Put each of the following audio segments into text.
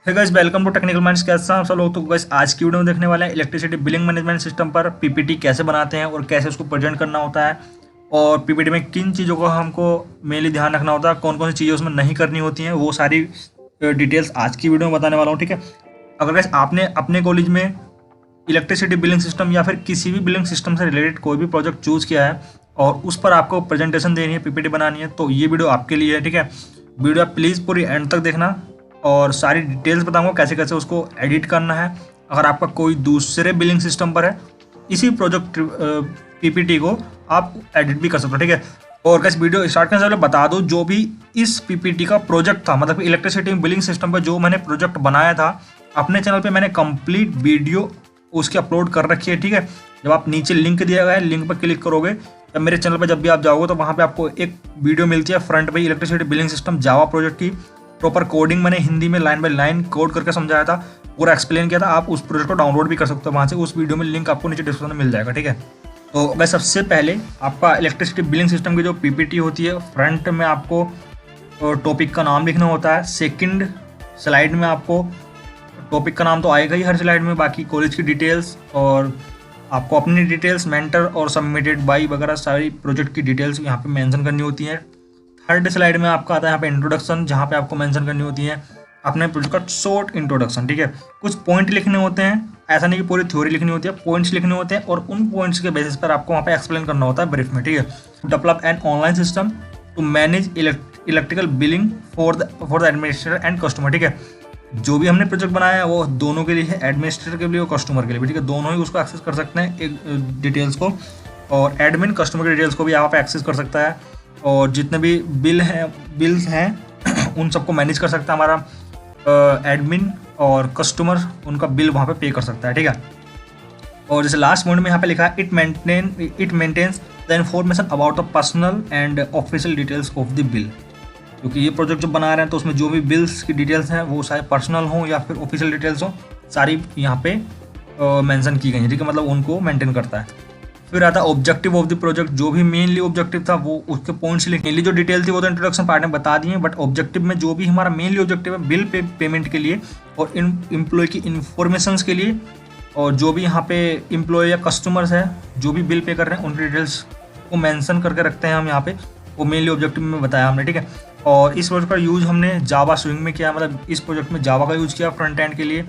Hey guys, welcome to technical minds. कैसे हैं आप सब लोग। तो गाइस आज की वीडियो में देखने वाले हैं इलेक्ट्रिसिटी बिलिंग मैनेजमेंट सिस्टम पर पीपीटी कैसे बनाते हैं और कैसे उसको प्रेजेंट करना होता है, और पीपीटी में किन चीज़ों को हमको मेनली ध्यान रखना होता है, कौन कौन सी चीज़ें उसमें नहीं करनी होती हैं, वो सारी डिटेल्स आज की वीडियो में बताने वाला हूँ। ठीक है। अगर गाइस आपने अपने कॉलेज में इलेक्ट्रिसिटी बिलिंग सिस्टम या फिर किसी भी बिलिंग सिस्टम से रिलेटेड कोई भी प्रोजेक्ट चूज़ किया है और उस पर आपको प्रेजेंटेशन देनी है, पीपीटी बनानी है, तो ये वीडियो आपके लिए है। ठीक है। वीडियो आप प्लीज़ पूरी एंड तक देखना और सारी डिटेल्स बताऊंगा कैसे कैसे उसको एडिट करना है। अगर आपका कोई दूसरे बिलिंग सिस्टम पर है, इसी प्रोजेक्ट पीपीटी को आप एडिट भी कर सकते हो। ठीक है। और कैसे वीडियो स्टार्ट करने से पहले बता दो, जो भी इस पीपीटी का प्रोजेक्ट था, मतलब इलेक्ट्रिसिटी बिलिंग सिस्टम पर जो मैंने प्रोजेक्ट बनाया था, अपने चैनल पे मैंने कंप्लीट वीडियो उसकी अपलोड कर रखी है। ठीक है। जब आप नीचे लिंक दिया गया है, लिंक पर क्लिक करोगे तब मेरे चैनल पर जब भी आप जाओगे तो वहाँ पे आपको एक वीडियो मिलती है फ्रंट पे, electricity billing system Java project की प्रॉपर कोडिंग मैंने हिंदी में लाइन बाय लाइन कोड करके समझाया था, पूरा एक्सप्लेन किया था। आप उस प्रोजेक्ट को डाउनलोड भी कर सकते हो वहाँ से, उस वीडियो में लिंक आपको नीचे डिस्क्रिप्शन में मिल जाएगा। ठीक है। तो मैं सबसे पहले आपका इलेक्ट्रिसिटी बिलिंग सिस्टम की जो पीपीटी होती है, फ्रंट में आपको टॉपिक का नाम लिखना होता है। सेकंड स्लाइड में आपको टॉपिक का नाम तो आएगा ही हर स्लाइड में, बाकी कॉलेज की डिटेल्स और आपको अपनी डिटेल्स, मेंटर और सबमिटेड बाई वगैरह सारी प्रोजेक्ट की डिटेल्स यहाँ पे मेंशन करनी होती है। थर्ड स्लाइड में आपका आता है यहाँ पे इंट्रोडक्शन, जहाँ पे आपको मेंशन करनी होती है अपने प्रोजेक्ट का शॉर्ट इंट्रोडक्शन। ठीक है। कुछ पॉइंट लिखने होते हैं, ऐसा नहीं कि पूरी थ्योरी लिखनी होती है, पॉइंट्स लिखने होते हैं और उन पॉइंट्स के बेसिस पर आपको वहाँ पे एक्सप्लेन करना होता है ब्रीफ में। ठीक है। Develop an online system to manage electrical billing for the administrator and customer. ठीक है। जो भी हमने प्रोजेक्ट बनाया है वो दोनों के लिए है, एडमिनिस्ट्रेटर के लिए और कस्टमर के लिए भी। ठीक है। दोनों ही उसको एक्सेस कर सकते हैं एक डिटेल्स को, और एडमिन कस्टमर की डिटेल्स को भी यहाँ पे एक्सेस कर सकता है, और जितने भी बिल्स हैं उन सबको मैनेज कर सकता है हमारा एडमिन, और कस्टमर उनका बिल वहाँ पे कर सकता है। ठीक है। और जैसे लास्ट पॉइंट में यहाँ पे लिखा है it maintains the information about the personal and official details of the bill. क्योंकि ये प्रोजेक्ट जब बना रहे हैं तो उसमें जो भी बिल्स की डिटेल्स हैं वो सारे पर्सनल हों या फिर ऑफिशियल डिटेल्स हों, सारी यहाँ पे मेंशन की गई हैं। ठीक है। मतलब उनको मेंटेन करता है। फिर आता है ऑब्जेक्टिव ऑफ द प्रोजेक्ट। जो भी मेनली ऑब्जेक्टिव था वो उसके पॉइंट्स लिखे। मेनली जो डिटेल थी वो तो इंट्रोडक्शन पार्ट में बता दिए, बट ऑब्जेक्टिव में जो भी हमारा मेनली ऑब्जेक्टिव है बिल पेमेंट के लिए और एम्प्लॉय की इन्फॉर्मेशन के लिए, और जो भी यहाँ पे एम्प्लॉय या कस्टमर्स है जो भी बिल पे कर रहे हैं उनकी डिटेल्स को मेंशन करके रखते हैं हम यहाँ पे, वो मेनली ऑब्जेक्टिव में बताया हमने। ठीक है। और इस प्रोजेक्ट का यूज़ हमने जावा स्विंग में किया, मतलब इस प्रोजेक्ट में जावा का यूज़ किया फ्रंट एंड के लिए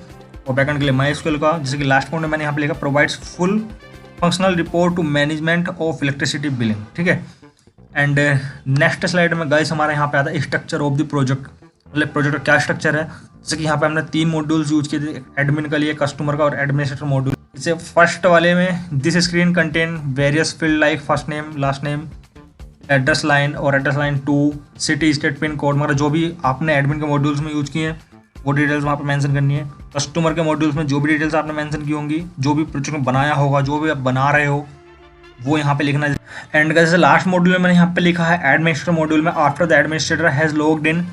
और बैक एंड के लिए MySQL का। जैसे कि लास्ट पॉइंट में मैंने यहाँ पे लिखा provides full functional report to management of electricity billing. ठीक है। एंड नेक्स्ट स्लाइड में गाइस हमारे यहाँ पे आता है स्ट्रक्चर ऑफ द प्रोजेक्ट, मतलब प्रोजेक्ट का क्या स्ट्रक्चर है। जैसे कि यहाँ पे हमने 3 मॉड्यूल्स यूज किए थे, एडमिन का लिए, कस्टमर का और एडमिनिस्ट्रेटर मॉड्यूल। जैसे फर्स्ट वाले में this screen contain various field like first name, last name, address line और address line 2, city, state, pin code, मतलब जो भी आपने एडमिन के मॉड्यूल्स में यूज किए हैं वो डिटेल्स वहाँ पे मेंशन करनी है। कस्टमर के मॉड्यूल्स में जो भी डिटेल्स आपने मेंशन की होंगी, जो भी प्रोजेक्ट में बनाया होगा, जो भी आप बना रहे हो, वो यहाँ पे लिखना है। एंड जैसे लास्ट मॉड्यूल में मैंने यहाँ पे लिखा है एडमिनिस्ट्रेटर मॉड्यूल में, after the administrator has logged in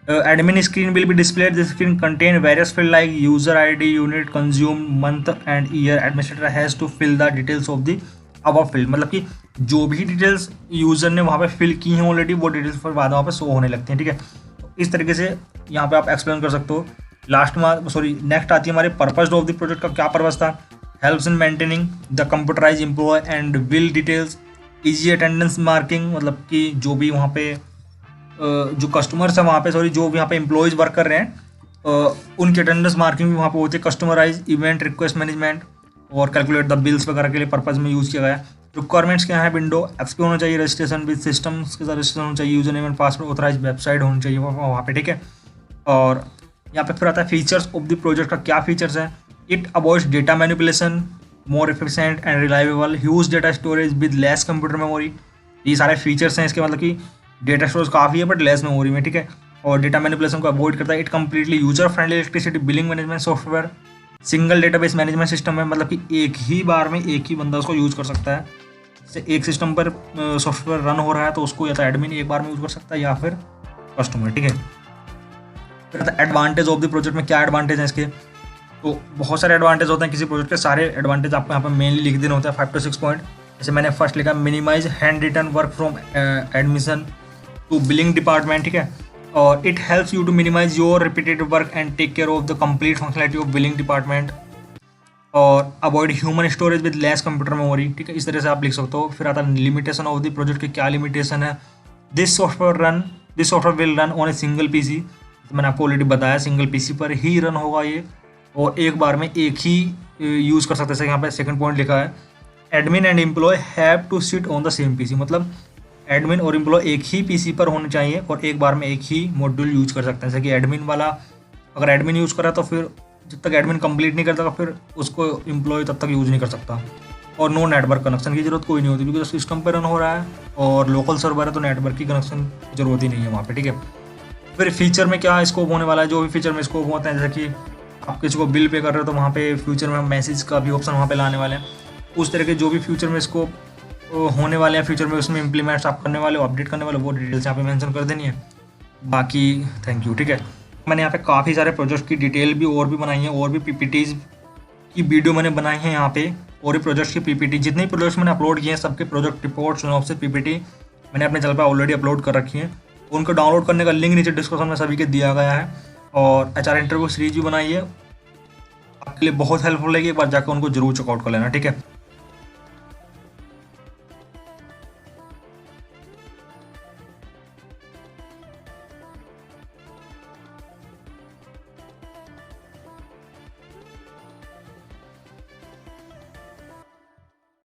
admin screen will be displayed. This screen contain various field like user ID, unit, consumed, month and year. Administrator has to fill the details of the above field. मतलब कि जो भी details user ने वहाँ पे fill की हैं already, वो डिटेल्स पर बाद वहाँ पे शो होने लगती हैं। ठीक है। तो इस तरीके से यहाँ पे आप एक्सप्लेन कर सकते हो। लास्ट में नेक्स्ट आती है हमारे पर्पज ऑफ द प्रोजेक्ट का क्या पर्पज था। Helps in maintaining the computerize employ and bill details, easy attendance marking, मतलब कि जो भी वहाँ पे जो कस्टमर्स हैं वहाँ पे, जो भी यहाँ पे एम्प्लॉयज़ वर्क कर रहे हैं उनकी अटेंडेंस मार्किंग भी वहाँ पे होती है। कस्टमराइज इवेंट रिक्वेस्ट मैनेजमेंट और कैलकुलेट द बिल्स वगैरह के लिए पर्पज में यूज़ किया गया है। रिक्वायरमेंट्स क्या है, विंडो एक्सपी होना चाहिए, रजिस्ट्रेशन विद सिस्टम्स के साथ रजिस्ट्रेशन होना चाहिए, user name and password, authorize website होनी चाहिए वहाँ पे। ठीक है। और यहाँ पे फिर आता है फीचर्स ऑफ द प्रोजेक्ट का क्या फीचर्स हैं। It avoids data manipulation, more efficient and reliable, huge data storage with less computer memory. ये सारे फीचर्स हैं इसके, मतलब कि डेटा स्टोरेज काफ़ी है बट लेस मेमोरी में। ठीक है। और डेटा मैनिपुलेशन को अवॉइड करता है। It completely user friendly electricity billing management software, single database management system है, मतलब कि एक ही बार में एक ही बंदा उसको यूज़ कर सकता है। जैसे एक सिस्टम पर सॉफ्टवेयर रन हो रहा है तो उसको या तो एडमिन एक बार में यूज़ कर सकता है या फिर कस्टमर। ठीक है। फिर एडवांटेज ऑफ द प्रोजेक्ट में क्या एडवांटेज है इसके, तो बहुत सारे एडवांटेज होते हैं किसी प्रोजेक्ट के। सारे एडवांटेज आपको यहाँ पर मेनली लिख देने होते हैं 5 to 6 पॉइंट। जैसे मैंने फर्स्ट लिखा minimise hand written work from admission to billing department. ठीक है। और it helps you to minimise your repeated work and take care of the complete functionality of billing department और avoid human storage with less computer memory. ठीक है, इस तरह से आप लिख सकते हो। फिर आता है लिमिटेशन ऑफ द प्रोजेक्ट की क्या लिमिटेशन है। This software will run on a single PC. मैंने आपको ऑलरेडी बताया सिंगल पीसी पर ही रन होगा ये, और एक बार में एक ही यूज़ कर सकते हैं। जैसे यहाँ पे सेकंड पॉइंट लिखा है, admin and employ have to sit on the same PC, मतलब एडमिन और एम्प्लॉय एक ही पीसी पर होने चाहिए और एक बार में एक ही मॉड्यूल यूज कर सकते हैं। जैसे कि एडमिन वाला अगर एडमिन यूज़ करा तो फिर जब तक एडमिन कंप्लीट नहीं करता फिर उसको एम्प्लॉय तब तक यूज़ नहीं कर सकता। और नो नेटवर्क कनेक्शन की जरूरत कोई नहीं होती, क्योंकि सिस्टम पर रन हो रहा है और लोकल सर्वर है तो नेटवर्क की कनेक्शन की जरूरत ही नहीं है वहाँ पे। ठीक है, फिर फीचर में क्या स्कोप होने वाला है, जो भी फीचर में स्कोप होते हैं, जैसे कि आप किसी को बिल पे कर रहे हो तो वहाँ पे फ्यूचर में मैसेज का भी ऑप्शन वहाँ पे लाने वाले हैं। उस तरह के जो भी फ्यूचर में स्कोप होने वाले हैं, फ्यूचर में उसमें इम्प्लीमेंट्स आप करने वाले हो, अपडेट करने वाले हो, वो डिटेल्स यहाँ पे मेंशन कर देनी है। बाकी थैंक यू। ठीक है, मैंने यहाँ पे काफ़ी सारे प्रोजेक्ट की डिटेल भी और भी बनाई है, और भी पीपीटीज की वीडियो मैंने बनाई है यहाँ पे, और भी प्रोजेक्ट्स की पीपीटी, जितने प्रोजेक्ट्स मैंने अपलोड किए हैं सबके प्रोजेक्ट रिपोर्ट सिनॉप्सिस पीपीटी मैंने अपने चैनल पर ऑलरेडी अपलोड कर रखी है। उनको डाउनलोड करने का लिंक नीचे डिस्क्रिप्शन में सभी के दिया गया है। और HR इंटरव्यू सीरीज भी बनाई है, आपके लिए बहुत हेल्पफुल रहेगी, एक बार जाकर उनको जरूर चेकआउट कर लेना। ठीक है।